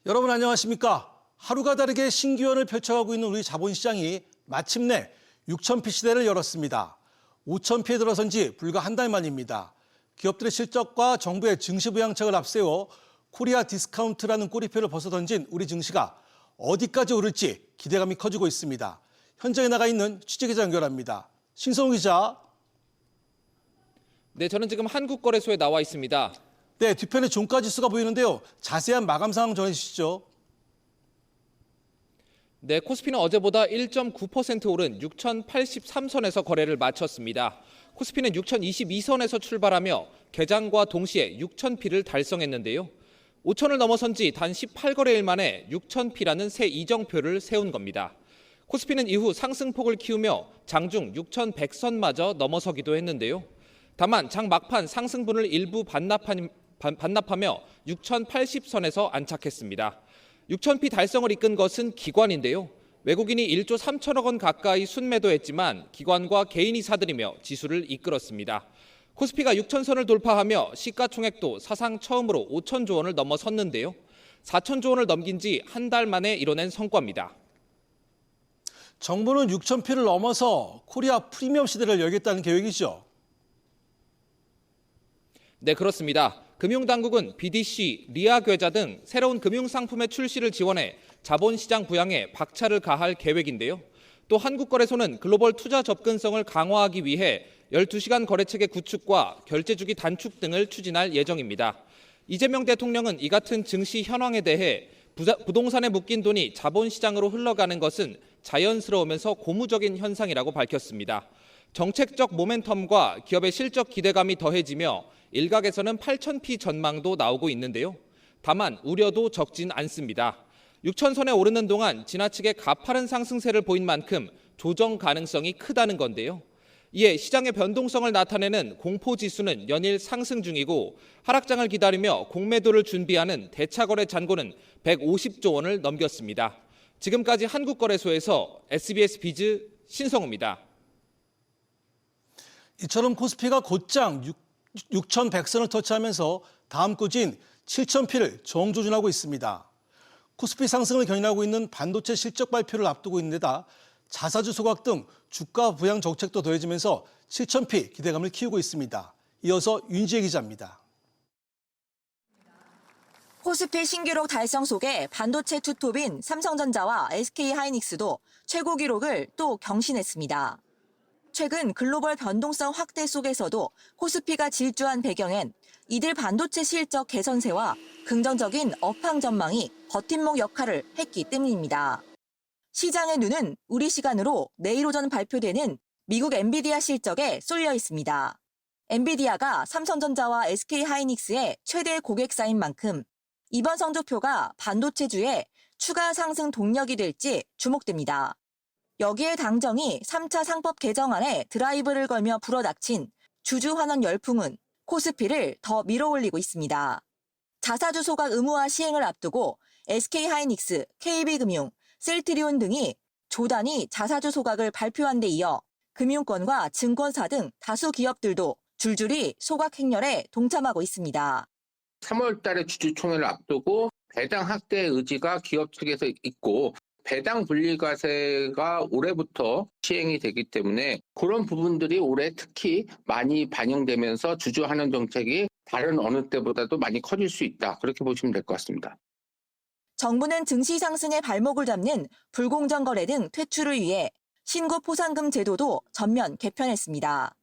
여러분 안녕하십니까? 하루가 다르게 신기원을 펼쳐가고 있는 우리 자본시장이 마침내 6,000피 시대를 열었습니다. 5,000피에 들어선 지 불과 한 달 만입니다. 기업들의 실적과 정부의 증시 부양책을 앞세워 코리아 디스카운트라는 꼬리표를 벗어던진 우리 증시가 어디까지 오를지 기대감이 커지고 있습니다. 현장에 나가 있는 취재기자 연결합니다. 신성우 기자. 네, 저는 지금 한국거래소에 나와 있습니다. 네, 뒤편에 종가지수가 보이는데요. 자세한 마감 상황 전해주시죠. 네, 코스피는 어제보다 1.9% 오른 6,083선에서 거래를 마쳤습니다. 코스피는 6,022선에서 출발하며 개장과 동시에 6,000피를 달성했는데요. 5,000을 넘어선 지 단 18거래일 만에 6,000피라는 새 이정표를 세운 겁니다. 코스피는 이후 상승폭을 키우며 장중 6,100선마저 넘어서기도 했는데요. 다만 장 막판 상승분을 일부 반납하며 6,080선에서 안착했습니다. 6,000피 달성을 이끈 것은 기관인데요. 외국인이 1조 3천억 원 가까이 순매도했지만 기관과 개인이 사들이며 지수를 이끌었습니다. 코스피가 6,000선을 돌파하며 시가총액도 사상 처음으로 5,000조 원을 넘어섰는데요. 4,000조 원을 넘긴 지 한 달 만에 이뤄낸 성과입니다. 정부는 6,000피를 넘어서 코리아 프리미엄 시대를 열겠다는 계획이죠. 네, 그렇습니다. 금융당국은 BDC, 리아계좌 등 새로운 금융상품의 출시를 지원해 자본시장 부양에 박차를 가할 계획인데요. 또 한국거래소는 글로벌 투자 접근성을 강화하기 위해 12시간 거래체계 구축과 결제주기 단축 등을 추진할 예정입니다. 이재명 대통령은 이 같은 증시 현황에 대해 부동산에 묶인 돈이 자본시장으로 흘러가는 것은 자연스러우면서 고무적인 현상이라고 밝혔습니다. 정책적 모멘텀과 기업의 실적 기대감이 더해지며 일각에서는 8,000피 전망도 나오고 있는데요. 다만 우려도 적진 않습니다. 6,000선에 오르는 동안 지나치게 가파른 상승세를 보인 만큼 조정 가능성이 크다는 건데요. 이에 시장의 변동성을 나타내는 공포지수는 연일 상승 중이고 하락장을 기다리며 공매도를 준비하는 대차거래 잔고는 150조 원을 넘겼습니다. 지금까지 한국거래소에서 SBS 비즈 신성우입니다. 이처럼 코스피가 곧장 6,100선을 터치하면서 다음 고지인 7,000피를 정조준하고 있습니다. 코스피 상승을 견인하고 있는 반도체 실적 발표를 앞두고 있는 데다 자사주 소각 등 주가 부양 정책도 더해지면서 7,000피 기대감을 키우고 있습니다. 이어서 윤지혜 기자입니다. 코스피 신기록 달성 속에 반도체 투톱인 삼성전자와 SK하이닉스도 최고 기록을 또 경신했습니다. 최근 글로벌 변동성 확대 속에서도 코스피가 질주한 배경엔 이들 반도체 실적 개선세와 긍정적인 업황 전망이 버팀목 역할을 했기 때문입니다. 시장의 눈은 우리 시간으로 내일 오전 발표되는 미국 엔비디아 실적에 쏠려 있습니다. 엔비디아가 삼성전자와 SK하이닉스의 최대 고객사인 만큼 이번 성적표가 반도체주의 추가 상승 동력이 될지 주목됩니다. 여기에 당정이 3차 상법 개정안에 드라이브를 걸며 불어닥친 주주환원 열풍은 코스피를 더 밀어올리고 있습니다. 자사주 소각 의무화 시행을 앞두고 SK하이닉스, KB금융, 셀트리온 등이 조단위 자사주 소각을 발표한 데 이어 금융권과 증권사 등 다수 기업들도 줄줄이 소각 행렬에 동참하고 있습니다. 3월 달에 주주총회를 앞두고 배당 확대 의지가 기업 측에서 있고 배당 분리과세가 올해부터 시행이 되기 때문에 그런 부분들이 올해 특히 많이 반영되면서 주주환원 정책이 다른 어느 때보다도 많이 커질 수 있다. 그렇게 보시면 될 것 같습니다. 정부는 증시 상승의 발목을 잡는 불공정 거래 등 퇴출을 위해 신고 포상금 제도도 전면 개편했습니다.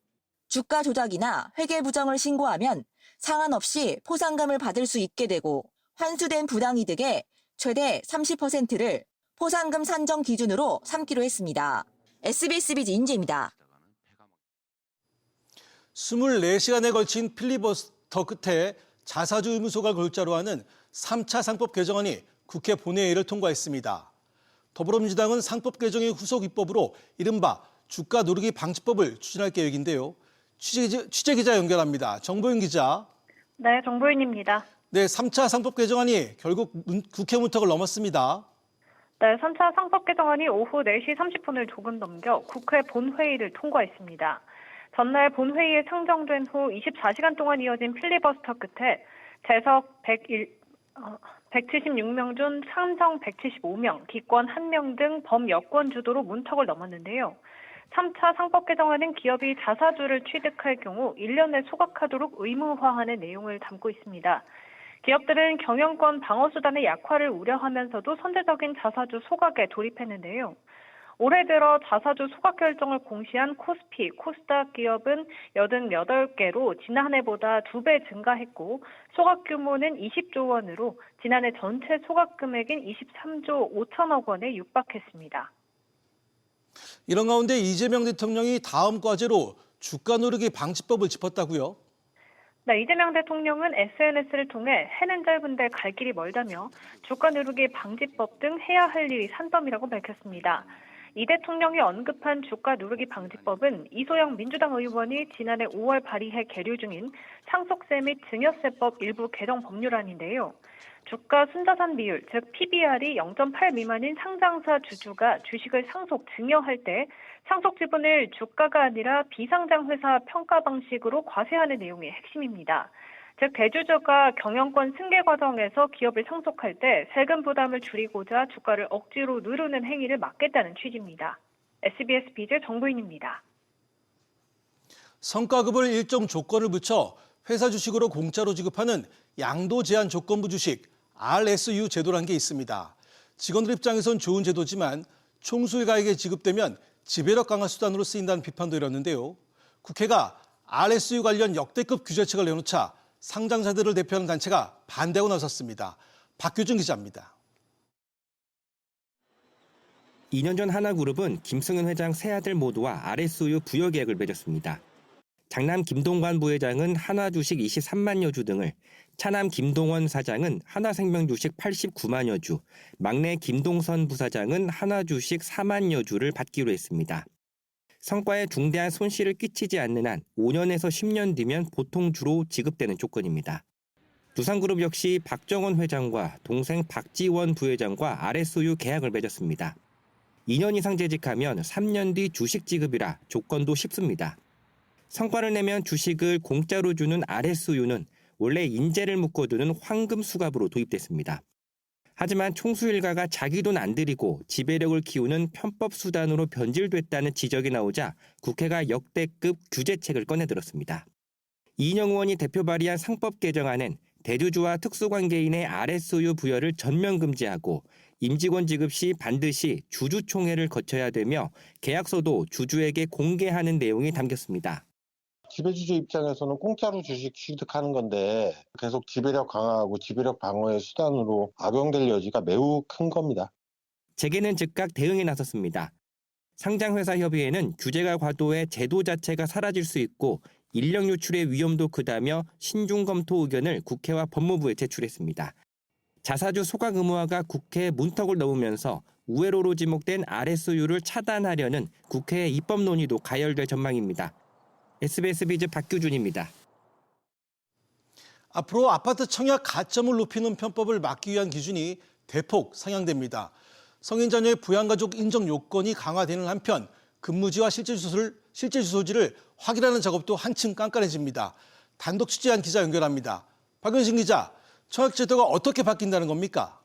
주가 조작이나 회계 부정을 신고하면 상한 없이 포상금을 받을 수 있게 되고 환수된 부당이득의 최대 30%를 포상금 산정 기준으로 삼기로 했습니다. SBS 비즈 인재입니다. 24시간에 걸친 필리버스터 끝에 자사주 의무 소각을 골자로 하는 3차 상법 개정안이 국회 본회의를 통과했습니다. 더불어민주당은 상법 개정의 후속 입법으로 이른바 주가 누르기 방지법을 추진할 계획인데요. 취재 기자 연결합니다. 정보윤 기자. 네, 정보윤입니다. 네, 3차 상법 개정안이 결국 국회 문턱을 넘었습니다. 네, 3차 상법 개정안이 오후 4시 30분을 조금 넘겨 국회 본회의를 통과했습니다. 전날 본회의에 상정된 후 24시간 동안 이어진 필리버스터 끝에 재석 176명 중 찬성 175명, 기권 1명 등 범여권 주도로 문턱을 넘었는데요. 3차 상법 개정안은 기업이 자사주를 취득할 경우 1년 내 소각하도록 의무화하는 내용을 담고 있습니다. 기업들은 경영권 방어수단의 약화를 우려하면서도 선제적인 자사주 소각에 돌입했는데요. 올해 들어 자사주 소각 결정을 공시한 코스피, 코스닥 기업은 88개로 지난해보다 2배 증가했고 소각 규모는 20조 원으로 지난해 전체 소각 금액인 23조 5천억 원에 육박했습니다. 이런 가운데 이재명 대통령이 다음 과제로 주가 누르기 방지법을 짚었다고요? 네, 이재명 대통령은 SNS를 통해 해는 짧은데 갈 길이 멀다며 주가 누르기 방지법 등 해야 할 일이 산더미라고 밝혔습니다. 이 대통령이 언급한 주가 누르기 방지법은 이소영 민주당 의원이 지난해 5월 발의해 계류 중인 상속세 및 증여세법 일부 개정 법률안인데요. 주가 순자산 비율, 즉 PBR이 0.8 미만인 상장사 주주가 주식을 상속, 증여할 때 상속 지분을 주가가 아니라 비상장 회사 평가 방식으로 과세하는 내용이 핵심입니다. 즉 대주주가 경영권 승계 과정에서 기업을 상속할 때 세금 부담을 줄이고자 주가를 억지로 누르는 행위를 막겠다는 취지입니다. SBS 비즈 정부인입니다. 성과급을 일정 조건을 붙여 회사 주식으로 공짜로 지급하는 양도 제한 조건부 주식 RSU 제도란 게 있습니다. 직원들 입장에선 좋은 제도지만 총수일가에게 지급되면 지배력 강화 수단으로 쓰인다는 비판도 일었는데요. 국회가 RSU 관련 역대급 규제책을 내놓자 상장사들을 대표하는 단체가 반대하고 나섰습니다. 박규준 기자입니다. 2년 전 하나그룹은 김승은 회장 세 아들 모두와 RSU 부여 계약을 맺었습니다. 장남 김동관 부회장은 하나주식 23만여 주 등을, 차남 김동원 사장은 하나생명주식 89만여 주, 막내 김동선 부사장은 하나주식 4만여 주를 받기로 했습니다. 성과에 중대한 손실을 끼치지 않는 한 5년에서 10년 뒤면 보통 주로 지급되는 조건입니다. 두산그룹 역시 박정원 회장과 동생 박지원 부회장과 RSU 계약을 맺었습니다. 2년 이상 재직하면 3년 뒤 주식 지급이라 조건도 쉽습니다. 성과를 내면 주식을 공짜로 주는 RSU는 원래 인재를 묶어두는 황금 수갑으로 도입됐습니다. 하지만 총수일가가 자기 돈 안 들이고 지배력을 키우는 편법 수단으로 변질됐다는 지적이 나오자 국회가 역대급 규제책을 꺼내들었습니다. 이인영 의원이 대표 발의한 상법 개정안은 대주주와 특수관계인의 RSU 부여를 전면 금지하고 임직원 지급 시 반드시 주주총회를 거쳐야 되며 계약서도 주주에게 공개하는 내용이 담겼습니다. 지배주주 입장에서는 공짜로 주식 취득하는 건데 계속 지배력 강화하고 지배력 방어의 수단으로 악용될 여지가 매우 큰 겁니다. 재계는 즉각 대응에 나섰습니다. 상장회사협의회는 규제가 과도해 제도 자체가 사라질 수 있고 인력 유출의 위험도 크다며 신중 검토 의견을 국회와 법무부에 제출했습니다. 자사주 소각 의무화가 국회에 문턱을 넘으면서 우회로로 지목된 RSU를 차단하려는 국회의 입법 논의도 가열될 전망입니다. SBS 비즈 박규준입니다. 앞으로 아파트 청약 가점을 높이는 편법을 막기 위한 기준이 대폭 상향됩니다. 성인 자녀의 부양가족 인정 요건이 강화되는 한편 근무지와 실제 주소지를 확인하는 작업도 한층 깐깐해집니다. 단독 취재한 기자 연결합니다. 박윤신 기자, 청약 제도가 어떻게 바뀐다는 겁니까?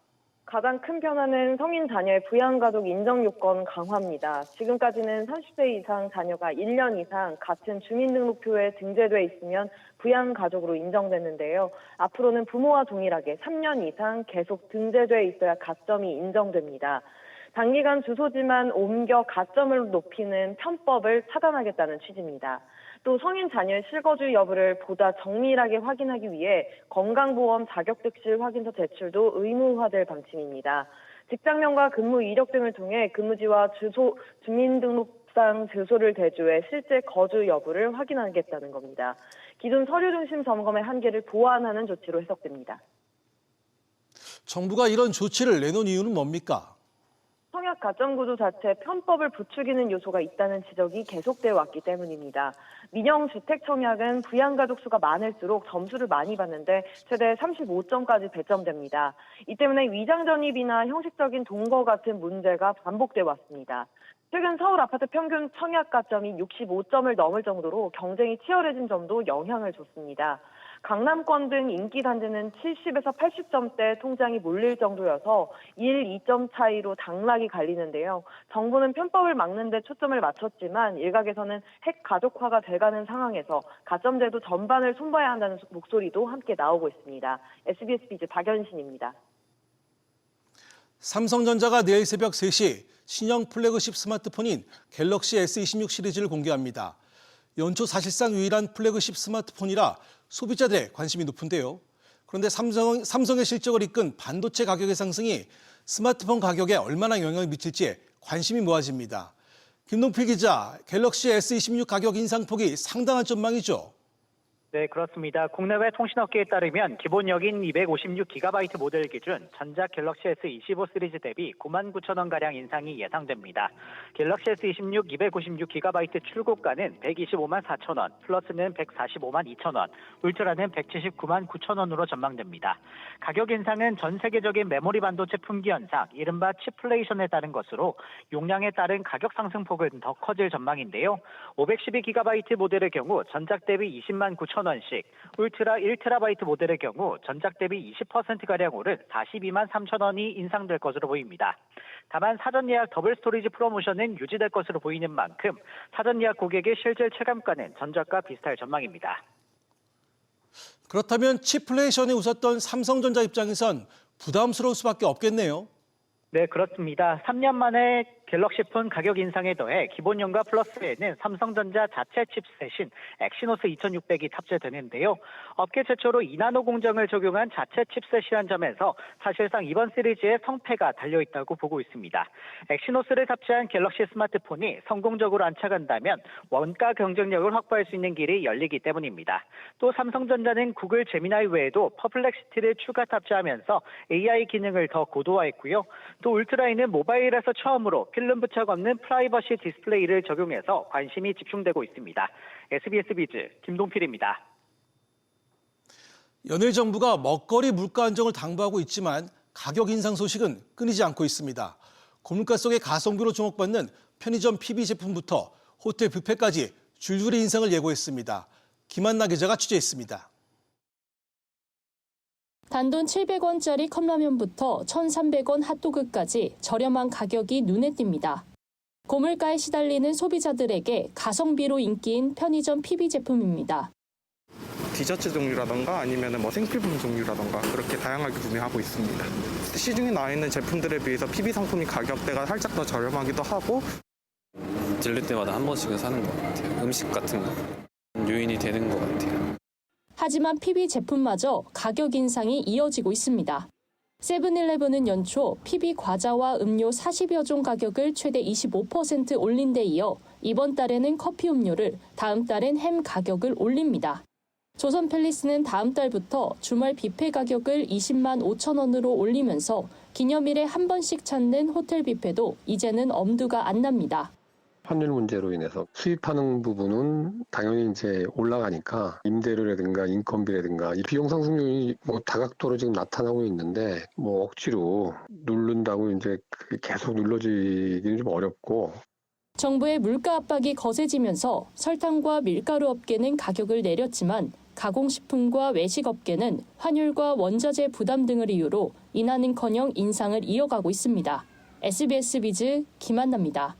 가장 큰 변화는 성인 자녀의 부양가족 인정 요건 강화입니다. 지금까지는 30세 이상 자녀가 1년 이상 같은 주민등록표에 등재돼 있으면 부양가족으로 인정됐는데요. 앞으로는 부모와 동일하게 3년 이상 계속 등재돼 있어야 가점이 인정됩니다. 단기간 주소지만 옮겨 가점을 높이는 편법을 차단하겠다는 취지입니다. 또 성인 자녀의 실거주 여부를 보다 정밀하게 확인하기 위해 건강보험 자격득실 확인서 제출도 의무화될 방침입니다. 직장명과 근무 이력 등을 통해 근무지와 주민등록상 주소를 대조해 실제 거주 여부를 확인하겠다는 겁니다. 기존 서류 중심 점검의 한계를 보완하는 조치로 해석됩니다. 정부가 이런 조치를 내놓은 이유는 뭡니까? 청약 가점 구조 자체에 편법을 부추기는 요소가 있다는 지적이 계속되어 왔기 때문입니다. 민영 주택 청약은 부양가족 수가 많을수록 점수를 많이 받는데 최대 35점까지 배점됩니다. 이 때문에 위장 전입이나 형식적인 동거 같은 문제가 반복돼 왔습니다. 최근 서울 아파트 평균 청약 가점이 65점을 넘을 정도로 경쟁이 치열해진 점도 영향을 줬습니다. 강남권 등 인기 단지는 70에서 80점대 통장이 몰릴 정도여서 1, 2점 차이로 당락이 갈리는데요. 정부는 편법을 막는 데 초점을 맞췄지만 일각에서는 핵 가족화가 돼가는 상황에서 가점제도 전반을 손봐야 한다는 목소리도 함께 나오고 있습니다. SBS 비즈 박연신입니다. 삼성전자가 내일 새벽 3시 신형 플래그십 스마트폰인 갤럭시 S26 시리즈를 공개합니다. 연초 사실상 유일한 플래그십 스마트폰이라 소비자들의 관심이 높은데요. 그런데 삼성의 실적을 이끈 반도체 가격의 상승이 스마트폰 가격에 얼마나 영향을 미칠지 관심이 모아집니다. 김동필 기자, 갤럭시 S26 가격 인상폭이 상당한 전망이죠. 네, 그렇습니다. 국내외 통신업계에 따르면 기본역인 256GB 모델 기준 전작 갤럭시 S25 시리즈 대비 99,000원가량 인상이 예상됩니다. 갤럭시 S26 256GB 출고가는 125만 4천원, 플러스는 145만 2천원, 울트라는 179만 9천원으로 전망됩니다. 가격 인상은 전 세계적인 메모리 반도체 품귀 현상, 이른바 치플레이션에 따른 것으로 용량에 따른 가격 상승폭은 더 커질 전망인데요. 512GB 모델의 경우 전작 대비 20만 9천원, 원씩, 울트라 1TB 모델의 경우 전작 대비 20%가량 오른 42만 3천원이 인상될 것으로 보입니다. 다만 사전 예약 더블 스토리지 프로모션은 유지될 것으로 보이는 만큼 사전 예약 고객의 실질 체감가는 전작과 비슷할 전망입니다. 그렇다면 치플레이션에 웃었던 삼성전자 입장에선 부담스러울 수밖에 없겠네요. 네, 그렇습니다. 3년 만에 갤럭시폰 가격 인상에 더해 기본형과 플러스에는 삼성전자 자체 칩셋인 엑시노스 2600이 탑재되는데요. 업계 최초로 2나노 공정을 적용한 자체 칩셋이란 점에서 사실상 이번 시리즈의 성패가 달려있다고 보고 있습니다. 엑시노스를 탑재한 갤럭시 스마트폰이 성공적으로 안착한다면 원가 경쟁력을 확보할 수 있는 길이 열리기 때문입니다. 또 삼성전자는 구글 제미나이 외에도 퍼플렉시티를 추가 탑재하면서 AI 기능을 더 고도화했고요. 또 울트라에는 모바일에서 처음으로 필름 부착 없는 프라이버시 디스플레이를 적용해서 관심이 집중되고 있습니다. SBS 비즈 김동필입니다. 연일 정부가 먹거리 물가 안정을 당부하고 있지만 가격 인상 소식은 끊이지 않고 있습니다. 고물가 속의 가성비로 주목받는 편의점 PB 제품부터 호텔 뷔페까지 줄줄이 인상을 예고했습니다. 김한나 기자가 취재했습니다. 단돈 700원짜리 컵라면부터 1,300원 핫도그까지 저렴한 가격이 눈에 띕니다. 고물가에 시달리는 소비자들에게 가성비로 인기인 편의점 PB 제품입니다. 디저트 종류라던가 아니면 생필품 종류라던가 그렇게 다양하게 구매하고 있습니다. 시중에 나와 있는 제품들에 비해서 PB 상품이 가격대가 살짝 더 저렴하기도 하고 들릴 때마다 한 번씩은 사는 것 같아요. 음식 같은 거 요인이 되는 것 같아요. 하지만 PB 제품마저 가격 인상이 이어지고 있습니다. 세븐일레븐은 연초 PB 과자와 음료 40여 종 가격을 최대 25% 올린 데 이어 이번 달에는 커피 음료를, 다음 달엔 햄 가격을 올립니다. 조선 팰리스는 다음 달부터 주말 뷔페 가격을 20만 5천 원으로 올리면서 기념일에 한 번씩 찾는 호텔 뷔페도 이제는 엄두가 안 납니다. 환율 문제로 인해서 수입하는 부분은 당연히 이제 올라가니까 임대료라든가 인건비라든가 이 비용 상승률이 다각도로 지금 나타나고 있는데 억지로 누른다고 이제 계속 눌러지기는 좀 어렵고. 정부의 물가 압박이 거세지면서 설탕과 밀가루 업계는 가격을 내렸지만 가공식품과 외식업계는 환율과 원자재 부담 등을 이유로 인하는커녕 인상을 이어가고 있습니다. SBS 비즈 김한나입니다.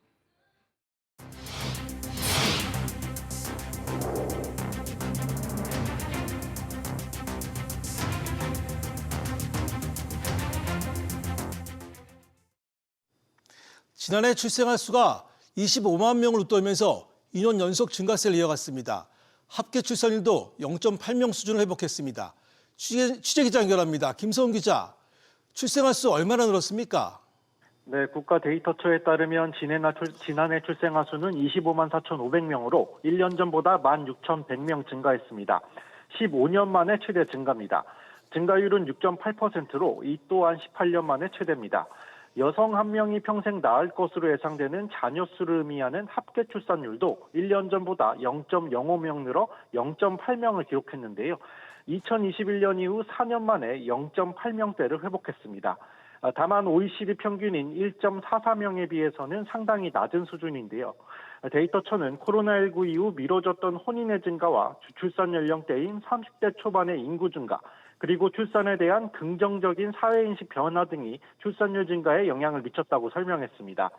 지난해 출생아 수가 25만 명을 웃돌면서 2년 연속 증가세를 이어갔습니다. 합계 출산율도 0.8명 수준을 회복했습니다. 취재기자 연결합니다. 김서훈 기자, 출생아 수 얼마나 늘었습니까? 네, 국가데이터처에 따르면 지난해 출생아 수는 25만 4,500명으로 1년 전보다 16,100명 증가했습니다. 15년 만에 최대 증가입니다. 증가율은 6.8%로 이 또한 18년 만에 최대입니다. 여성 1명이 평생 낳을 것으로 예상되는 자녀 수를 의미하는 합계 출산율도 1년 전보다 0.05명 늘어 0.8명을 기록했는데요. 2021년 이후 4년 만에 0.8명대를 회복했습니다. 다만 OECD 평균인 1.44명에 비해서는 상당히 낮은 수준인데요. 데이터처는 코로나19 이후 미뤄졌던 혼인의 증가와 출산 연령대인 30대 초반의 인구 증가, 그리고 출산에 대한 긍정적인 사회인식 변화 등이 출산율 증가에 영향을 미쳤다고 설명했습니다.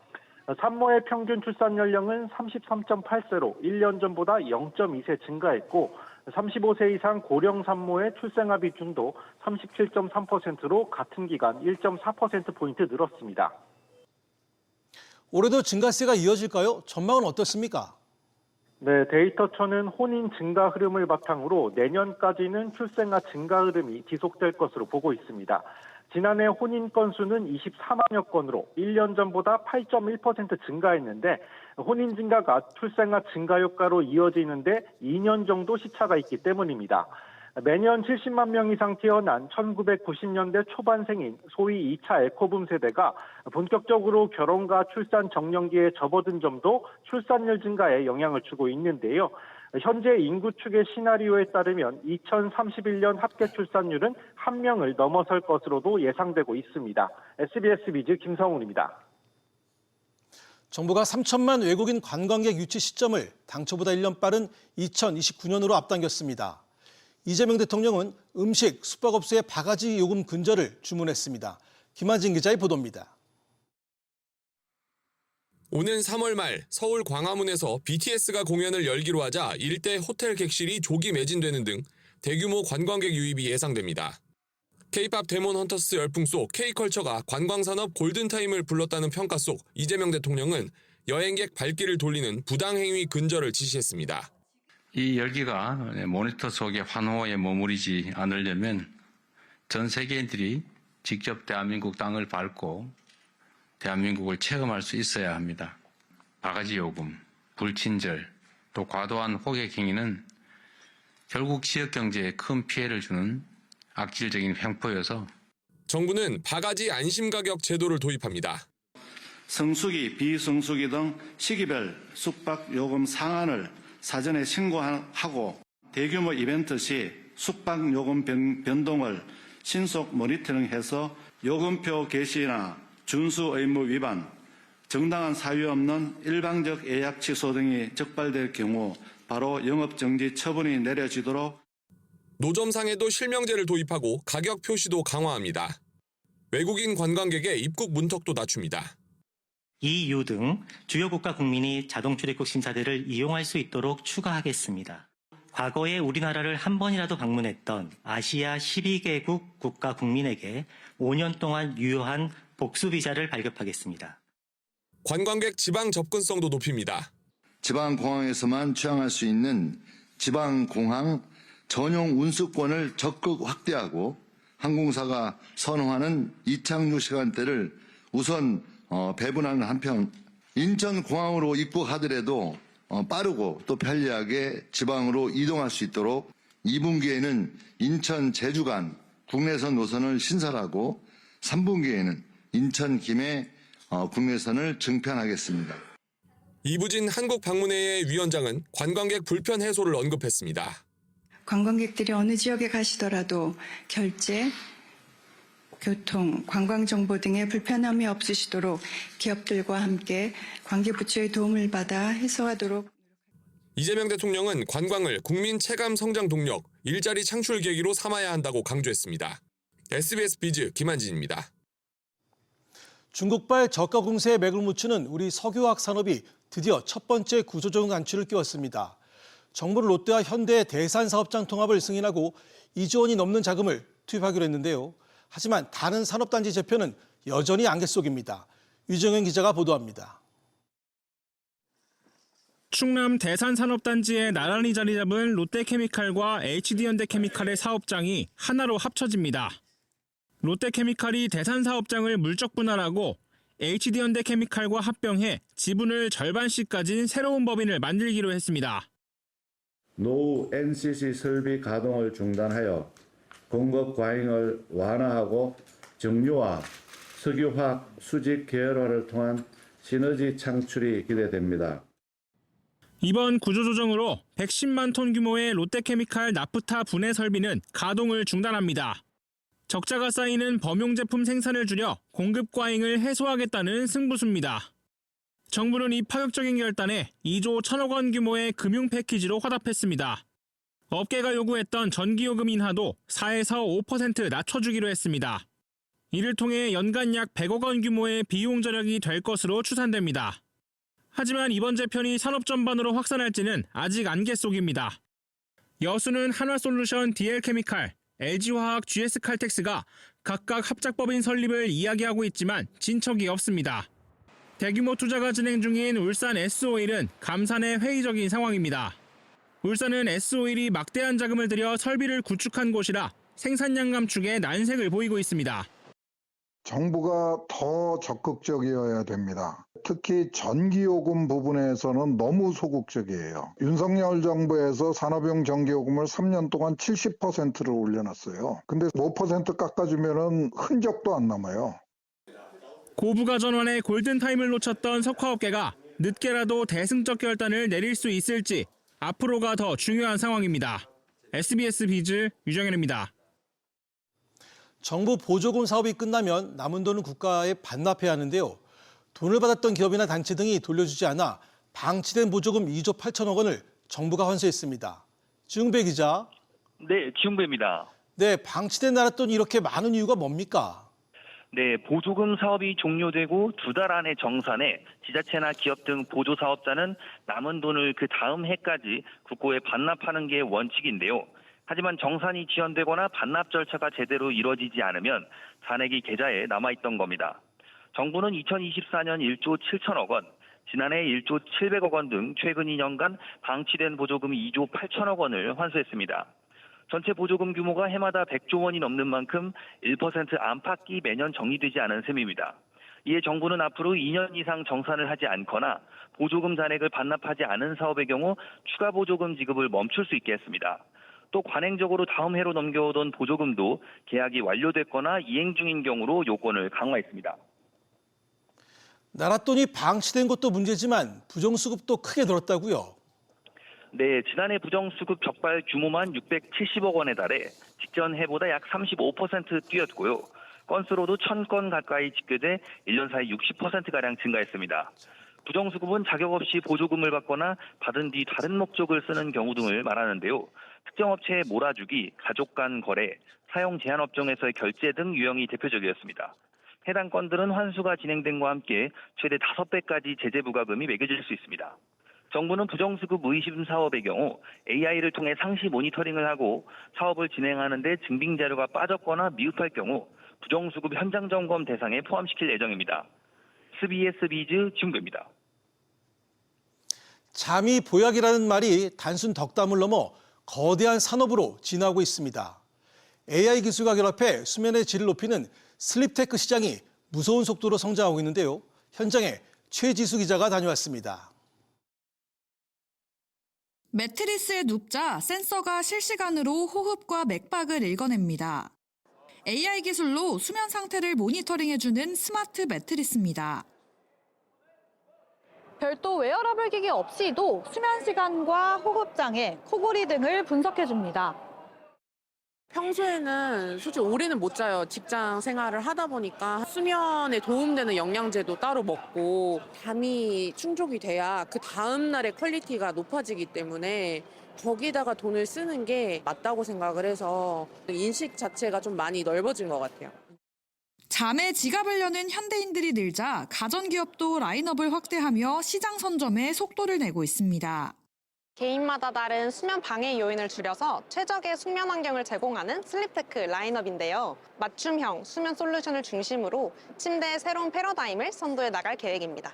산모의 평균 출산 연령은 33.8세로 1년 전보다 0.2세 증가했고 35세 이상 고령 산모의 출생아 비중도 37.3%로 같은 기간 1.4%포인트 늘었습니다. 올해도 증가세가 이어질까요? 전망은 어떻습니까? 네, 데이터처는 혼인 증가 흐름을 바탕으로 내년까지는 출생아 증가 흐름이 지속될 것으로 보고 있습니다. 지난해 혼인 건수는 24만여 건으로 1년 전보다 8.1% 증가했는데 혼인 증가가 출생아 증가 효과로 이어지는데 2년 정도 시차가 있기 때문입니다. 매년 70만 명 이상 태어난 1990년대 초반생인 소위 2차 에코붐 세대가 본격적으로 결혼과 출산 정년기에 접어든 점도 출산율 증가에 영향을 주고 있는데요. 현재 인구 추계 시나리오에 따르면 2031년 합계 출산율은 1명을 넘어설 것으로도 예상되고 있습니다. SBS 비즈 김성훈입니다. 정부가 3천만 외국인 관광객 유치 시점을 당초보다 1년 빠른 2029년으로 앞당겼습니다. 이재명 대통령은 음식, 숙박업소의 바가지 요금 근절을 주문했습니다. 김한진 기자의 보도입니다. 오는 3월 말 서울 광화문에서 BTS가 공연을 열기로 하자 일대 호텔 객실이 조기 매진되는 등 대규모 관광객 유입이 예상됩니다. K-팝 데몬 헌터스 열풍 속 K컬처가 관광산업 골든타임을 불렀다는 평가 속 이재명 대통령은 여행객 발길을 돌리는 부당행위 근절을 지시했습니다. 이 열기가 모니터 속의 환호에 머무르지 않으려면 전 세계인들이 직접 대한민국 땅을 밟고 대한민국을 체험할 수 있어야 합니다. 바가지 요금, 불친절, 또 과도한 호객 행위는 결국 지역 경제에 큰 피해를 주는 악질적인 횡포여서 정부는 바가지 안심가격 제도를 도입합니다. 성수기, 비성수기 등 시기별 숙박 요금 상한을 사전에 신고하고 대규모 이벤트 시 숙박 요금 변동을 신속 모니터링해서 요금표 게시나 준수 의무 위반, 정당한 사유 없는 일방적 예약 취소 등이 적발될 경우 바로 영업정지 처분이 내려지도록 노점상에도 실명제를 도입하고 가격 표시도 강화합니다. 외국인 관광객의 입국 문턱도 낮춥니다. EU 등 주요 국가 국민이 자동 출입국 심사대를 이용할 수 있도록 추가하겠습니다. 과거에 우리나라를 한 번이라도 방문했던 아시아 12개국 국가 국민에게 5년 동안 유효한 복수 비자를 발급하겠습니다. 관광객 지방 접근성도 높입니다. 지방공항에서만 취항할 수 있는 지방공항 전용 운수권을 적극 확대하고 항공사가 선호하는 이착륙 시간대를 우선 배분하는 한편 인천공항으로 입국하더라도 빠르고 또 편리하게 지방으로 이동할 수 있도록 2분기에는 인천 제주 간 국내선 노선을 신설하고 3분기에는 인천 김해 국내선을 증편하겠습니다. 이부진 한국방문회의 위원장은 관광객 불편 해소를 언급했습니다. 관광객들이 어느 지역에 가시더라도 결제, 교통, 관광정보 등의 불편함이 없으시도록 기업들과 함께 관계부처의 도움을 받아 해소하도록. 이재명 대통령은 관광을 국민 체감 성장 동력, 일자리 창출 계기로 삼아야 한다고 강조했습니다. SBS 비즈 김한진입니다. 중국발 저가 공세에 맥을 묻히는 우리 석유화학 산업이 드디어 첫 번째 구조조정 단추를 끼웠습니다. 정부는 롯데와 현대의 대산 사업장 통합을 승인하고 2조 원이 넘는 자금을 투입하기로 했는데요. 하지만 다른 산업단지 재편은 여전히 안개 속입니다. 유정현 기자가 보도합니다. 충남 대산산업단지에 나란히 자리 잡은 롯데케미칼과 HD현대케미칼의 사업장이 하나로 합쳐집니다. 롯데케미칼이 대산사업장을 물적 분할하고 HD현대케미칼과 합병해 지분을 절반씩 가진 새로운 법인을 만들기로 했습니다. 노후 NCC 설비 가동을 중단하여 공급 과잉을 완화하고 정유화, 석유화학 수직 계열화를 통한 시너지 창출이 기대됩니다. 이번 구조조정으로 110만 톤 규모의 롯데케미칼 나프타 분해 설비는 가동을 중단합니다. 적자가 쌓이는 범용 제품 생산을 줄여 공급 과잉을 해소하겠다는 승부수입니다. 정부는 이 파격적인 결단에 2조 1천억 원 규모의 금융 패키지로 화답했습니다. 업계가 요구했던 전기요금 인하도 4에서 5% 낮춰주기로 했습니다. 이를 통해 연간 약 100억 원 규모의 비용 절약이 될 것으로 추산됩니다. 하지만 이번 재편이 산업 전반으로 확산할지는 아직 안개 속입니다. 여수는 한화솔루션, DL케미칼, LG화학, GS칼텍스가 각각 합작법인 설립을 이야기하고 있지만 진척이 없습니다. 대규모 투자가 진행 중인 울산 S오일은 감산에 회의적인 상황입니다. 울산은 S오일이 막대한 자금을 들여 설비를 구축한 곳이라 생산량 감축에 난색을 보이고 있습니다. 정부가 더 적극적이어야 됩니다. 특히 전기요금 부분에서는 너무 소극적이에요. 윤석열 정부에서 산업용 전기요금을 3년 동안 70%를 올려놨어요. 근데 5% 깎아주면은 흔적도 안 남아요. 고부가 전환의 골든타임을 놓쳤던 석화업계가 늦게라도 대승적 결단을 내릴 수 있을지 앞으로가 더 중요한 상황입니다. SBS 비즈 유정현입니다. 정부 보조금 사업이 끝나면 남은 돈은 국가에 반납해야 하는데요. 돈을 받았던 기업이나 단체 등이 돌려주지 않아 방치된 보조금 2조 8천억 원을 정부가 환수했습니다. 지웅배 기자. 네, 지웅배입니다. 네, 방치된 나랏돈이 이렇게 많은 이유가 뭡니까? 네, 보조금 사업이 종료되고 2달 안에 정산해 지자체나 기업 등 보조 사업자는 남은 돈을 그 다음 해까지 국고에 반납하는 게 원칙인데요. 하지만 정산이 지연되거나 반납 절차가 제대로 이뤄지지 않으면 잔액이 계좌에 남아있던 겁니다. 정부는 2024년 1조 7천억 원, 지난해 1조 700억 원 등 최근 2년간 방치된 보조금 2조 8천억 원을 환수했습니다. 전체 보조금 규모가 해마다 100조 원이 넘는 만큼 1% 안팎이 매년 정리되지 않은 셈입니다. 이에 정부는 앞으로 2년 이상 정산을 하지 않거나 보조금 잔액을 반납하지 않은 사업의 경우 추가 보조금 지급을 멈출 수 있게 했습니다. 또 관행적으로 다음 해로 넘겨오던 보조금도 계약이 완료됐거나 이행 중인 경우로 요건을 강화했습니다. 나랏돈이 방치된 것도 문제지만 부정수급도 크게 늘었다고요? 네, 지난해 부정수급 적발 규모만 670억 원에 달해 직전 해보다 약 35% 뛰었고요. 건수로도 1000건 가까이 집계돼 1년 사이 60%가량 증가했습니다. 부정수급은 자격 없이 보조금을 받거나 받은 뒤 다른 목적을 쓰는 경우 등을 말하는데요. 특정 업체의 몰아주기, 가족 간 거래, 사용 제한 업종에서의 결제 등 유형이 대표적이었습니다. 해당 건들은 환수가 진행됨과 함께 최대 5배까지 제재 부과금이 매겨질 수 있습니다. 정부는 부정수급 의심 사업의 경우 AI를 통해 상시 모니터링을 하고 사업을 진행하는 데 증빙 자료가 빠졌거나 미흡할 경우 부정수급 현장 점검 대상에 포함시킬 예정입니다. SBS 비즈 지웅배입니다. 잠이 보약이라는 말이 단순 덕담을 넘어 거대한 산업으로 진화하고 있습니다. AI 기술과 결합해 수면의 질을 높이는 슬립테크 시장이 무서운 속도로 성장하고 있는데요. 현장에 최지수 기자가 다녀왔습니다. 매트리스에 눕자 센서가 실시간으로 호흡과 맥박을 읽어냅니다. AI 기술로 수면 상태를 모니터링해주는 스마트 매트리스입니다. 별도 웨어러블 기기 없이도 수면 시간과 호흡 장애, 코골이 등을 분석해줍니다. 평소에는 솔직히 오래는 못 자요. 직장 생활을 하다 보니까 수면에 도움되는 영양제도 따로 먹고 잠이 충족이 돼야 그 다음 날의 퀄리티가 높아지기 때문에 거기다가 돈을 쓰는 게 맞다고 생각을 해서 인식 자체가 좀 많이 넓어진 것 같아요. 잠에 지갑을 여는 현대인들이 늘자 가전기업도 라인업을 확대하며 시장 선점에 속도를 내고 있습니다. 개인마다 다른 수면 방해 요인을 줄여서 최적의 숙면 환경을 제공하는 슬립테크 라인업인데요. 맞춤형 수면 솔루션을 중심으로 침대의 새로운 패러다임을 선도해 나갈 계획입니다.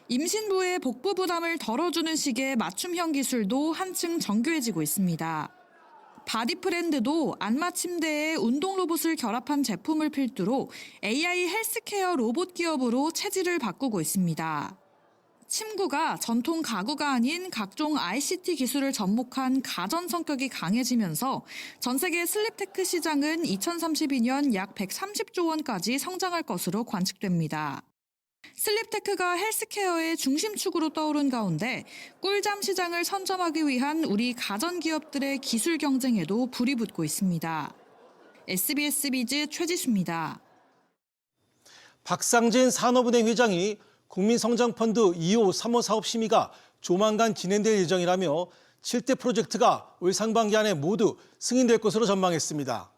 임신부의 복부 부담을 덜어주는 식의 맞춤형 기술도 한층 정교해지고 있습니다. 바디프렌드도 안마 침대에 운동 로봇을 결합한 제품을 필두로 AI 헬스케어 로봇 기업으로 체질을 바꾸고 있습니다. 침구가 전통 가구가 아닌 각종 ICT 기술을 접목한 가전 성격이 강해지면서 전 세계 슬립테크 시장은 2032년 약 130조 원까지 성장할 것으로 관측됩니다. 슬립테크가 헬스케어의 중심축으로 떠오른 가운데 꿀잠 시장을 선점하기 위한 우리 가전 기업들의 기술 경쟁에도 불이 붙고 있습니다. SBS 비즈 최지수입니다. 박상진 산업은행 회장이 국민성장펀드 2호, 3호 사업 심의가 조만간 진행될 예정이라며 7대 프로젝트가 올 상반기 안에 모두 승인될 것으로 전망했습니다.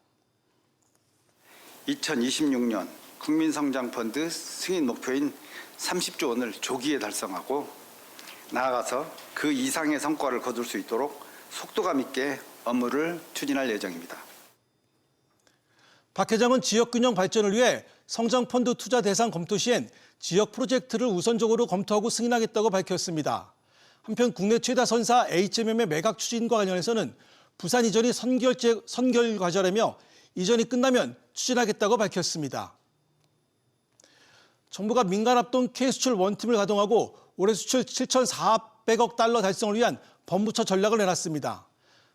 2026년 국민성장펀드 승인 목표인 30조 원을 조기에 달성하고 나아가서 그 이상의 성과를 거둘 수 있도록 속도감 있게 업무를 추진할 예정입니다. 박 회장은 지역균형 발전을 위해 성장펀드 투자 대상 검토 시엔 지역 프로젝트를 우선적으로 검토하고 승인하겠다고 밝혔습니다. 한편 국내 최다 선사 HMM의 매각 추진과 관련해서는 부산 이전이 선결 과제라며 이전이 끝나면 추진하겠다고 밝혔습니다. 정부가 민간 합동 K수출 원팀을 가동하고 올해 수출 7,400억 달러 달성을 위한 범부처 전략을 내놨습니다.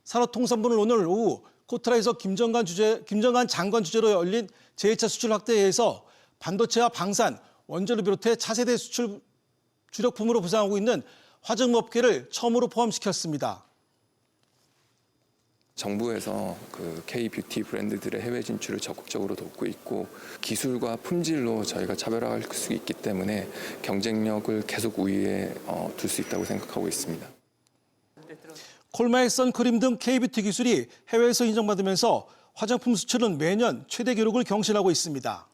산업통상부는 오늘 오후 코트라에서 김정관 장관 주재로 열린 제1차 수출 확대회에서 반도체와 방산, 원전을 비롯해 차세대 수출 주력품으로 부상하고 있는 화정업계를 처음으로 포함시켰습니다. 정부에서 K-뷰티 브랜드들의 해외 진출을 적극적으로 돕고 있고 기술과 품질로 저희가 차별화할 수 있기 때문에 경쟁력을 계속 우위에 둘 수 있다고 생각하고 있습니다. 콜마의 선크림 등 K-뷰티 기술이 해외에서 인정받으면서 화장품 수출은 매년 최대 기록을 경신하고 있습니다.